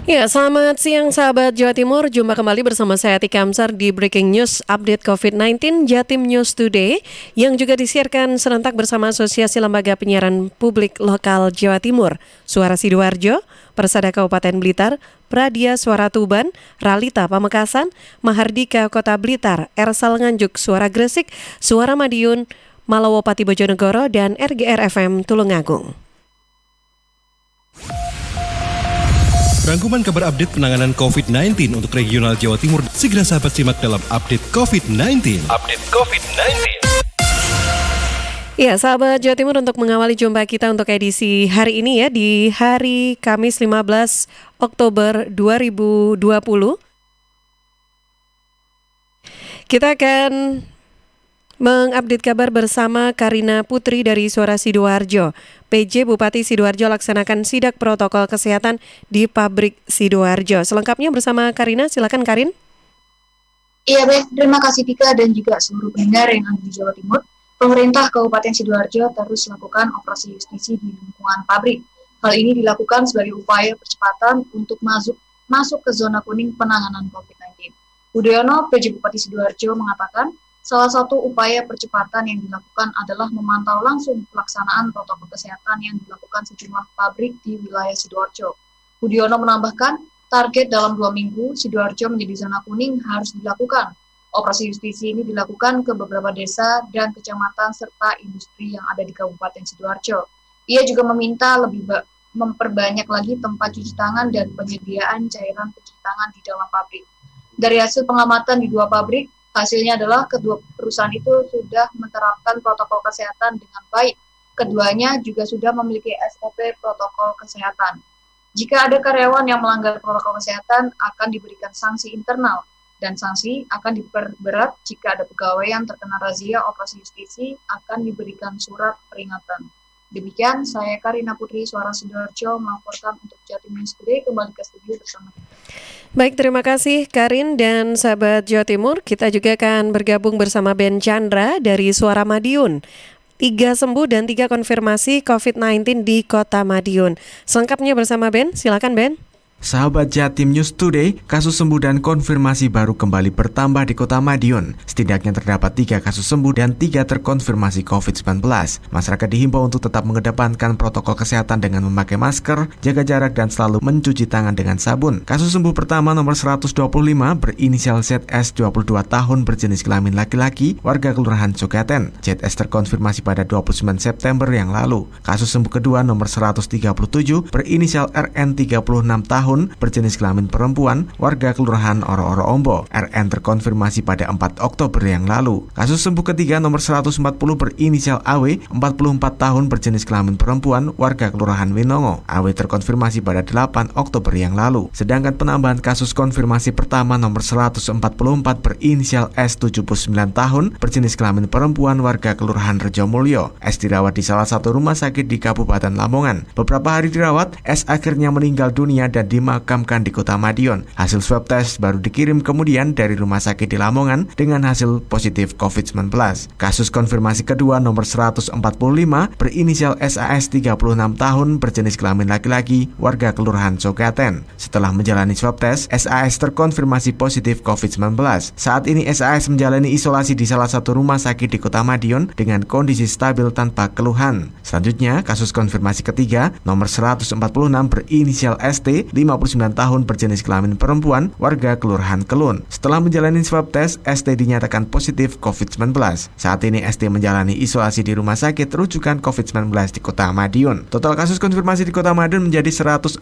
Ya, selamat siang sahabat Jawa Timur. Jumpa kembali bersama saya Tika Amsar di Breaking News Update COVID-19 Jatim News Today yang juga disiarkan serentak bersama Asosiasi Lembaga Penyiaran Publik Lokal Jawa Timur, Suara Sidoarjo, Persada Kabupaten Blitar, Pradia Suara Tuban, Ralita Pamekasan, Mahardika Kota Blitar, Ersal Nganjuk Suara Gresik, Suara Madiun, Malawopati Bojonegoro, dan RGR FM Tulungagung. Rangkuman kabar update penanganan COVID-19 untuk regional Jawa Timur segera sahabat simak dalam Update COVID-19. Update COVID-19. Ya, sahabat Jawa Timur, untuk mengawali jumpa kita untuk edisi hari ini ya, di hari Kamis 15 Oktober 2020. Kita akan mengupdate kabar bersama Karina Putri dari Suara Sidoarjo. PJ Bupati Sidoarjo laksanakan sidak protokol kesehatan di pabrik Sidoarjo. Selengkapnya bersama Karina, silakan Karin. Iya baik, terima kasih Tika dan juga seluruh pendengar yang ada di Jawa Timur. Pemerintah Kabupaten Sidoarjo terus melakukan operasi justisi di lingkungan pabrik. Hal ini dilakukan sebagai upaya percepatan untuk masuk ke zona kuning penanganan COVID-19. Budiono, PJ Bupati Sidoarjo mengatakan, salah satu upaya percepatan yang dilakukan adalah memantau langsung pelaksanaan protokol kesehatan yang dilakukan sejumlah pabrik di wilayah Sidoarjo. Budiono menambahkan, target dalam 2 minggu Sidoarjo menjadi zona kuning harus dilakukan. Operasi justisi ini dilakukan ke beberapa desa dan kecamatan serta industri yang ada di Kabupaten Sidoarjo. Ia juga meminta memperbanyak lagi tempat cuci tangan dan penyediaan cairan pencuci tangan di dalam pabrik. Dari hasil pengamatan di 2 pabrik, hasilnya adalah kedua perusahaan itu sudah menerapkan protokol kesehatan dengan baik. Keduanya juga sudah memiliki SOP protokol kesehatan. Jika ada karyawan yang melanggar protokol kesehatan, akan diberikan sanksi internal. Dan sanksi akan diperberat jika ada pegawai yang terkena razia operasi justisi akan diberikan surat peringatan. Demikian, saya Karina Putri, Suara Sidoarjo, melaporkan untuk Jatim News Today. Kembali ke studio bersama. Baik, terima kasih Karin dan sahabat Jawa Timur. Kita juga akan bergabung bersama Ben Chandra dari Suara Madiun. 3 sembuh dan 3 konfirmasi COVID-19 di Kota Madiun. Selengkapnya bersama Ben, silakan Ben. Sahabat Jatim News Today, kasus sembuh dan konfirmasi baru kembali bertambah di Kota Madiun. Setidaknya terdapat 3 kasus sembuh dan 3 terkonfirmasi COVID-19. Masyarakat dihimbau untuk tetap mengedepankan protokol kesehatan dengan memakai masker, jaga jarak, dan selalu mencuci tangan dengan sabun. Kasus sembuh pertama nomor 125 berinisial ZS 22 tahun berjenis kelamin laki-laki, warga Kelurahan Cogaten. ZS terkonfirmasi pada 29 September yang lalu. Kasus sembuh kedua nomor 137 berinisial RN 36 tahun berjenis kelamin perempuan, warga Kelurahan Oro-Oro Ombo. RN terkonfirmasi pada 4 Oktober yang lalu. Kasus sembuh ketiga nomor 140 berinisial AW, 44 tahun berjenis kelamin perempuan, warga Kelurahan Winongo. AW terkonfirmasi pada 8 Oktober yang lalu. Sedangkan penambahan kasus konfirmasi pertama nomor 144 berinisial S, 79 tahun berjenis kelamin perempuan, warga Kelurahan Rejomulyo. S dirawat di salah satu rumah sakit di Kabupaten Lamongan. Beberapa hari dirawat, S akhirnya meninggal dunia dan dimakamkan di Kota Madiun. Hasil swab test baru dikirim kemudian dari rumah sakit di Lamongan dengan hasil positif COVID-19. Kasus konfirmasi kedua nomor 145 berinisial SAS 36 tahun berjenis kelamin laki-laki, warga Kelurahan Cogaten. Setelah menjalani swab test, SAS terkonfirmasi positif COVID-19. Saat ini SAS menjalani isolasi di salah satu rumah sakit di Kota Madiun dengan kondisi stabil tanpa keluhan. Selanjutnya, kasus konfirmasi ketiga nomor 146 berinisial ST 59 tahun berjenis kelamin perempuan, warga Kelurahan Kelun. Setelah menjalani swab test, ST dinyatakan positif COVID-19. Saat ini ST menjalani isolasi di rumah sakit rujukan COVID-19 di Kota Madiun. Total kasus konfirmasi di Kota Madiun menjadi 146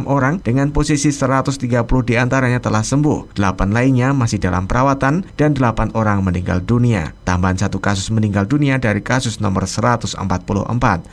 orang dengan posisi 130 diantaranya telah sembuh. 8 lainnya masih dalam perawatan dan 8 orang meninggal dunia. Tambahan 1 kasus meninggal dunia dari kasus nomor 144.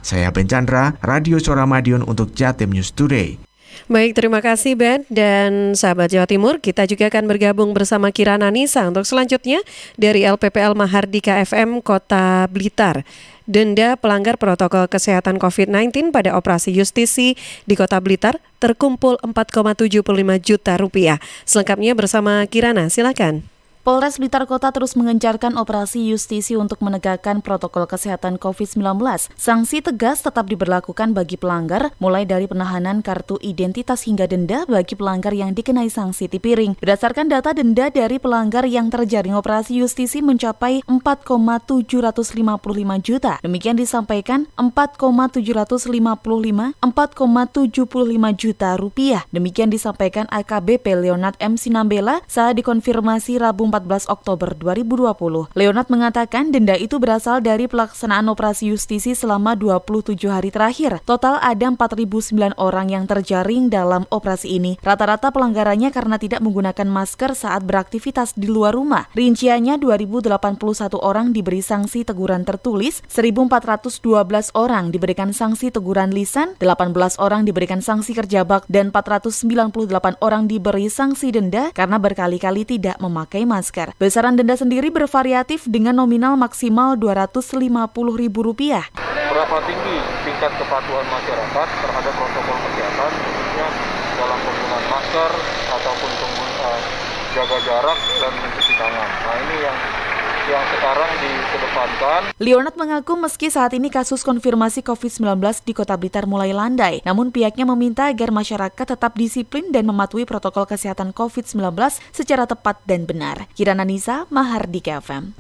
Saya Ben Chandra, Radio Suara Madiun untuk Jatim News Today. Baik, terima kasih Ben dan sahabat Jawa Timur. Kita juga akan bergabung bersama Kirana Nisa untuk selanjutnya dari LPPL Mahardika FM Kota Blitar. Denda pelanggar protokol kesehatan COVID-19 pada operasi justisi di Kota Blitar terkumpul 4,75 juta rupiah. Selengkapnya bersama Kirana, silakan. Polres Blitar Kota terus mengencarkan operasi justisi untuk menegakkan protokol kesehatan COVID-19. Sanksi tegas tetap diberlakukan bagi pelanggar, mulai dari penahanan kartu identitas hingga denda bagi pelanggar yang dikenai sanksi tipiring. Berdasarkan data, denda dari pelanggar yang terjaring operasi justisi mencapai 4,755 juta. Demikian disampaikan 4,755 juta rupiah. Demikian disampaikan AKBP Leonard M. Sinambela saat dikonfirmasi Rabu 14 Oktober 2020. Leonard mengatakan denda itu berasal dari pelaksanaan operasi justisi selama 27 hari terakhir. Total ada 4.009 orang yang terjaring dalam operasi ini. Rata-rata pelanggarannya karena tidak menggunakan masker saat beraktivitas di luar rumah. Rinciannya 2.081 orang diberi sanksi teguran tertulis, 1.412 orang diberikan sanksi teguran lisan, 18 orang diberikan sanksi kerja bakti, dan 498 orang diberi sanksi denda karena berkali-kali tidak memakai masker. Besaran denda sendiri bervariatif dengan nominal maksimal Rp250.000. Berapa tinggi tingkat kepatuhan masyarakat terhadap protokol kesehatan, khususnya dalam penggunaan masker ataupun jaga jarak dan mencuci tangan. Nah, ini yang sekarang dikedepankan. Leonard mengaku meski saat ini kasus konfirmasi COVID-19 di Kota Blitar mulai landai, namun pihaknya meminta agar masyarakat tetap disiplin dan mematuhi protokol kesehatan COVID-19 secara tepat dan benar. Kirana Nisa, Mahardika FM.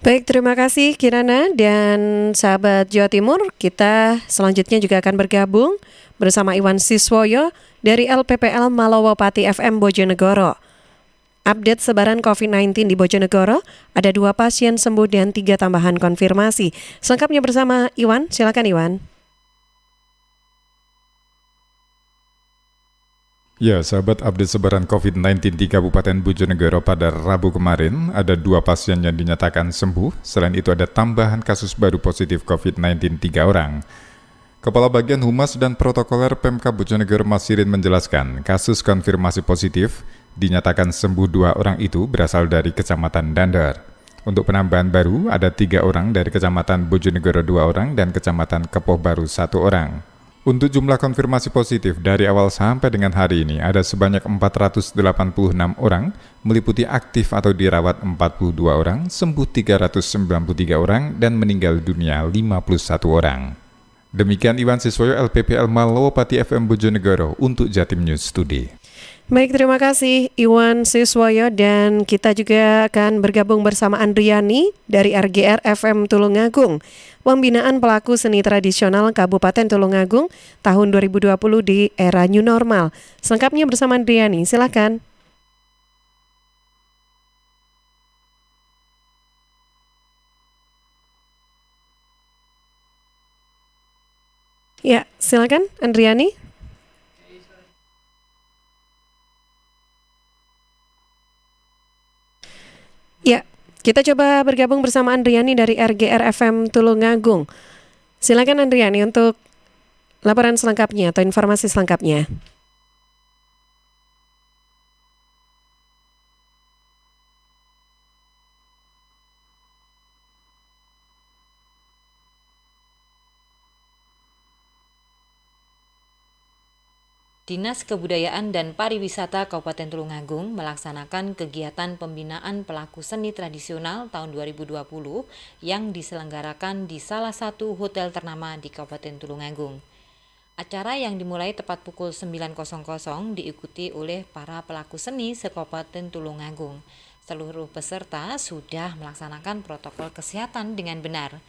Baik, terima kasih Kirana dan sahabat Jawa Timur. Kita selanjutnya juga akan bergabung bersama Iwan Siswoyo dari LPPL Malowopati FM Bojonegoro. Update sebaran COVID-19 di Bojonegoro, ada 2 pasien sembuh dan 3 tambahan konfirmasi. Selengkapnya bersama Iwan, silakan Iwan. Ya, sahabat, update sebaran COVID-19 di Kabupaten Bojonegoro pada Rabu kemarin, ada 2 pasien yang dinyatakan sembuh. Selain itu ada tambahan kasus baru positif COVID-19 3 orang. Kepala Bagian Humas dan Protokoler Pemkab Bojonegoro Masirin menjelaskan, kasus konfirmasi positif dinyatakan sembuh 2 orang itu berasal dari Kecamatan Dandar. Untuk penambahan baru, ada 3 orang dari Kecamatan Bojonegoro 2 orang dan Kecamatan Kepoh Baru 1 orang. Untuk jumlah konfirmasi positif dari awal sampai dengan hari ini ada sebanyak 486 orang, meliputi aktif atau dirawat 42 orang, sembuh 393 orang, dan meninggal dunia 51 orang. Demikian Iwan Siswoyo LPPL Malowopati FM Bojonegoro untuk Jatim News Today. Baik, terima kasih Iwan Siswoyo, dan kita juga akan bergabung bersama Andriani dari RGR FM Tulungagung. Pembinaan pelaku seni tradisional Kabupaten Tulungagung tahun 2020 di era new normal. Selengkapnya bersama Andriani, silakan. Ya, silakan Andriani. Ya, kita coba bergabung bersama Andriani dari RGR FM Tulungagung. Silakan Andriani untuk laporan selengkapnya atau informasi selengkapnya. Dinas Kebudayaan dan Pariwisata Kabupaten Tulungagung melaksanakan kegiatan pembinaan pelaku seni tradisional tahun 2020 yang diselenggarakan di salah satu hotel ternama di Kabupaten Tulungagung. Acara yang dimulai tepat pukul 9.00 diikuti oleh para pelaku seni se-Kabupaten Tulungagung. Seluruh peserta sudah melaksanakan protokol kesehatan dengan benar.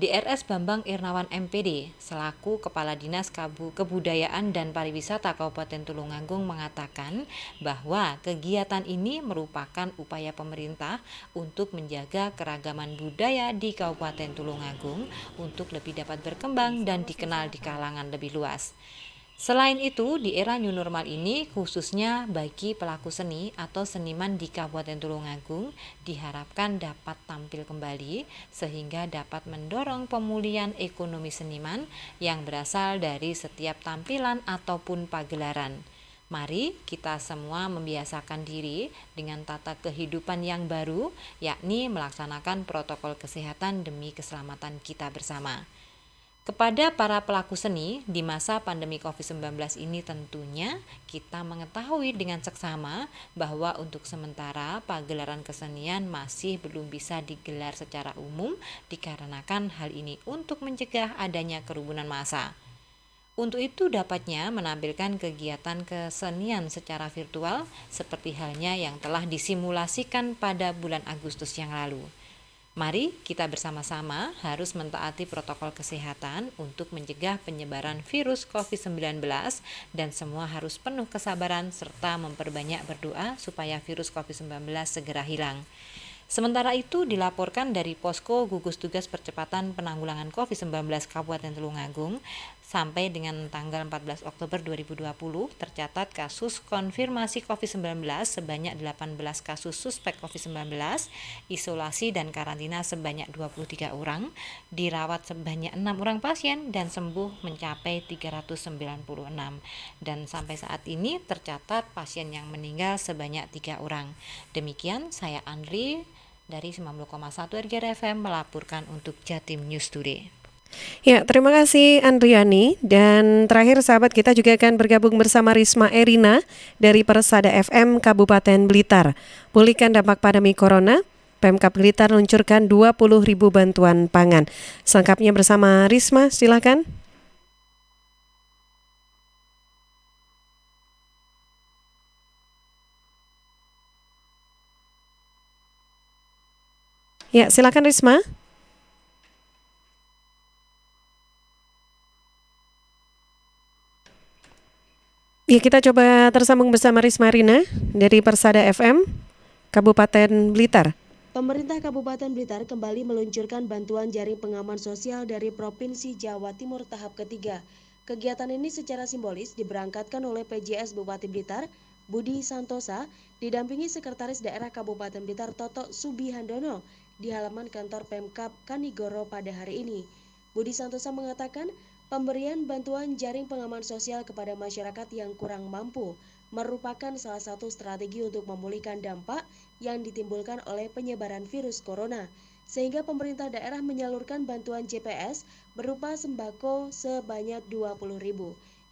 DRS Bambang Irnawan MPD selaku Kepala Dinas Kebudayaan dan Pariwisata Kabupaten Tulungagung mengatakan bahwa kegiatan ini merupakan upaya pemerintah untuk menjaga keragaman budaya di Kabupaten Tulungagung untuk lebih dapat berkembang dan dikenal di kalangan lebih luas. Selain itu, di era new normal ini, khususnya bagi pelaku seni atau seniman di Kabupaten Tulungagung, diharapkan dapat tampil kembali sehingga dapat mendorong pemulihan ekonomi seniman yang berasal dari setiap tampilan ataupun pagelaran. Mari kita semua membiasakan diri dengan tata kehidupan yang baru, yakni melaksanakan protokol kesehatan demi keselamatan kita bersama. Kepada para pelaku seni di masa pandemi COVID-19 ini tentunya kita mengetahui dengan seksama bahwa untuk sementara pagelaran kesenian masih belum bisa digelar secara umum dikarenakan hal ini untuk mencegah adanya kerumunan massa. Untuk itu dapatnya menampilkan kegiatan kesenian secara virtual seperti halnya yang telah disimulasikan pada bulan Agustus yang lalu. Mari kita bersama-sama harus mentaati protokol kesehatan untuk mencegah penyebaran virus COVID-19 dan semua harus penuh kesabaran serta memperbanyak berdoa supaya virus COVID-19 segera hilang. Sementara itu dilaporkan dari Posko Gugus Tugas Percepatan Penanggulangan COVID-19 Kabupaten Tulungagung sampai dengan tanggal 14 Oktober 2020 tercatat kasus konfirmasi COVID-19 sebanyak 18 kasus suspek COVID-19, isolasi dan karantina sebanyak 23 orang, dirawat sebanyak 6 orang pasien dan sembuh mencapai 396. Dan sampai saat ini tercatat pasien yang meninggal sebanyak 3 orang. Demikian saya Andri dari 90,1 RJR FM melaporkan untuk Jatim News Today. Ya, terima kasih Andriani. Dan terakhir sahabat, kita juga akan bergabung bersama Risma Erina dari Persada FM Kabupaten Blitar. Pulihkan dampak pandemi Corona, Pemkab Blitar luncurkan 20.000 bantuan pangan. Selengkapnya bersama Risma, silakan. Ya, silakan Risma. Ya, kita coba tersambung bersama Risma Erina dari Persada FM Kabupaten Blitar. Pemerintah Kabupaten Blitar kembali meluncurkan bantuan jaring pengaman sosial dari Provinsi Jawa Timur tahap ketiga. Kegiatan ini secara simbolis diberangkatkan oleh PJS Bupati Blitar, Budi Santosa, didampingi Sekretaris Daerah Kabupaten Blitar Toto Subihandono di halaman kantor Pemkab Kanigoro pada hari ini. Budi Santosa mengatakan, pemberian bantuan jaring pengaman sosial kepada masyarakat yang kurang mampu merupakan salah satu strategi untuk memulihkan dampak yang ditimbulkan oleh penyebaran virus corona, sehingga pemerintah daerah menyalurkan bantuan JPS berupa sembako sebanyak 20.000.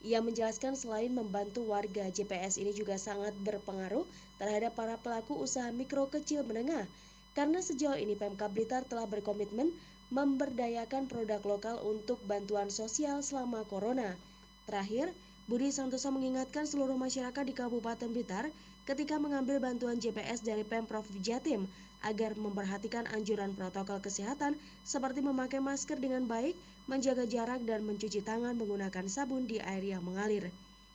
Ia menjelaskan selain membantu warga, JPS ini juga sangat berpengaruh terhadap para pelaku usaha mikro kecil menengah, karena sejauh ini Pemkab Blitar telah berkomitmen memberdayakan produk lokal untuk bantuan sosial selama corona. Terakhir, Budi Santosa mengingatkan seluruh masyarakat di Kabupaten Blitar ketika mengambil bantuan JPS dari Pemprov Jatim agar memperhatikan anjuran protokol kesehatan seperti memakai masker dengan baik, menjaga jarak dan mencuci tangan menggunakan sabun di air yang mengalir.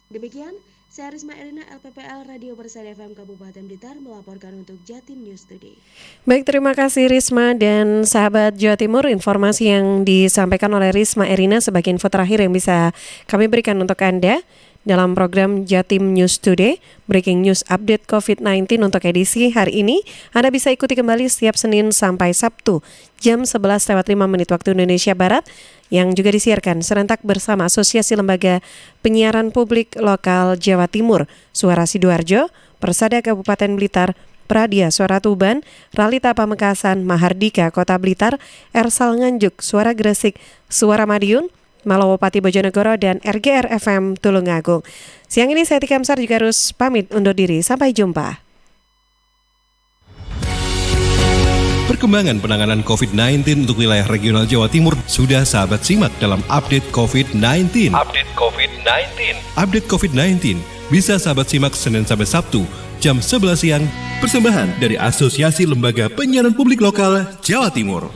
Demikian, saya Risma Erina LPPL Radio Persada FM Kabupaten Blitar melaporkan untuk Jatim News Today. Baik, terima kasih Risma dan sahabat Jawa Timur. Informasi yang disampaikan oleh Risma Erina sebagai info terakhir yang bisa kami berikan untuk Anda dalam program Jatim News Today, Breaking News Update COVID-19 untuk edisi hari ini. Anda bisa ikuti kembali setiap Senin sampai Sabtu jam 11:05 waktu Indonesia Barat, yang juga disiarkan serentak bersama Asosiasi Lembaga Penyiaran Publik Lokal Jawa Timur, Suara Sidoarjo, Persada Kabupaten Blitar, Pradia Suara Tuban, Ralita Pamekasan, Mahardika Kota Blitar, Ersal Nganjuk Suara Gresik, Suara Madiun, Malawapati Bojonegoro, dan RGR FM Tulungagung. Siang ini saya Tika Amsar juga harus pamit undur diri. Sampai jumpa. Perkembangan penanganan COVID-19 untuk wilayah regional Jawa Timur sudah sahabat simak dalam Update COVID-19. Update COVID-19. Update COVID-19 bisa sahabat simak Senin sampai Sabtu jam 11 siang. Persembahan dari Asosiasi Lembaga Penyiaran Publik Lokal Jawa Timur.